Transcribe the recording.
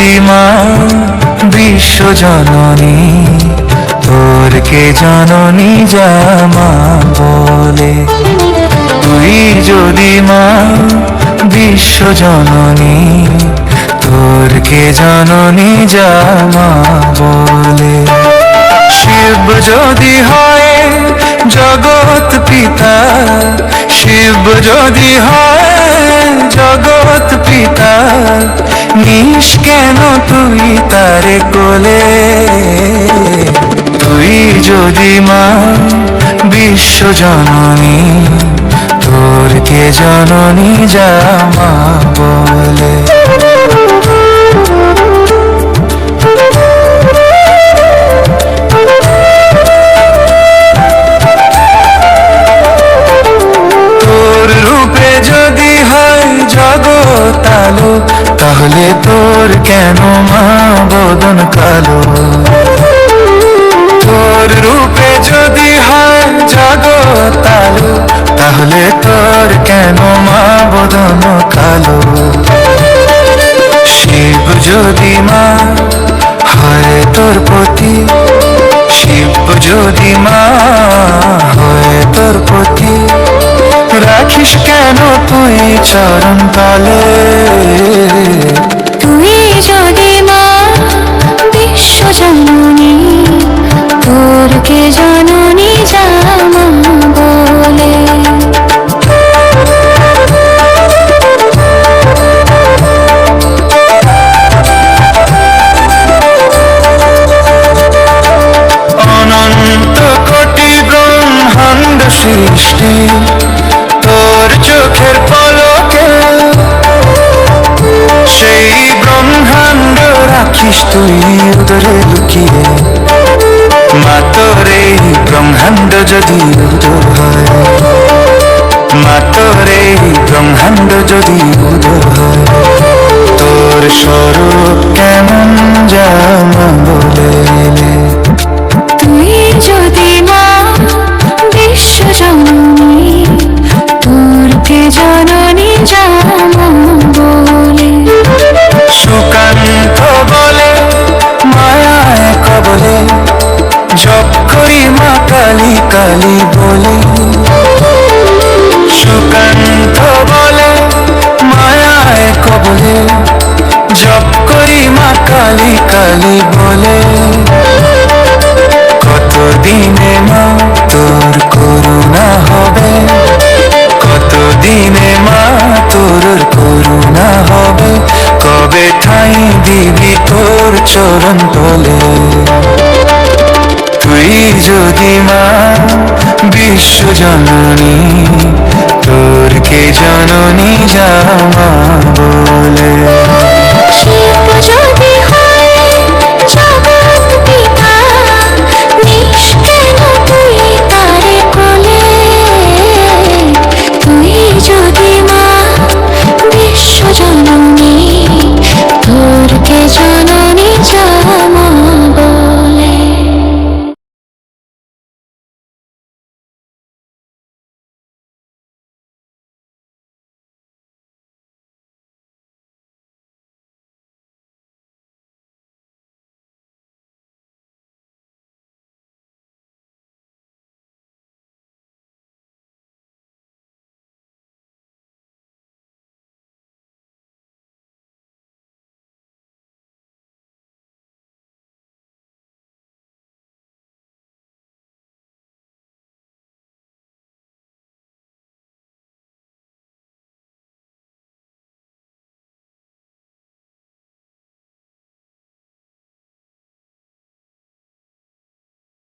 যদি মা বিশ্ব জননী, তোর কে জননী যা মা বলে। তুই যদি মা বিশ্ব জননী, তোর কে জননী যা মা বলে। শিব যদি হয় জগৎ পিতা, শিব যদি হয় জগৎ পিতা, নিস কেন তুই তারে কোলে। তুই যদি মা বিশ্ব জননী, তোর কে জননী যা মা বলে। তাহলে তোর কেন মা বদন কালো। তোর রূপে যদি হয় জগৎ আলো, তাহলে তোর কেন মা বদন কালো। শিব যদি মা হয় তোর পতি, শিব যদি মা হয় তোর পতি, রাখিস কেন তুই চরণ তলে। তুই যদি মা বিশ্ব জননী, তোর কে জননী যা মা বলে। অনন্ত কোটি ব্রহ্মাণ্ড সৃষ্টি তোর চোখের পলকে, সেই ব্রহ্মাণ্ড রাখিস তুই উদরে লুকিয়ে। মা তোর এই ব্রহ্মাণ্ড যদি উদর হয়, মা তোর এই ব্রহ্মাণ্ড যদি উদর হয়, তোর স্বরূপ কেমন যা মা বলে। তুই যদি মা বিশ্ব জননী, তোর কে জননী যা মা বলে। সুকান্ত বলে মায়ায় কবলে, জপ করি মা কালী কালী বলে। সুকান্ত বলে মায়ায় কবলে, জপ করি মা কালী কালী বলে। কতদিনে মা তোর করুণা হবে, কতদিনে মা তোর করুণা হবে, কবে ঠাই দিবি তোর চরণ তলে। তুই যদি মা বিশ্ব জননী, তোর কে জননী যা মা বলে। শিব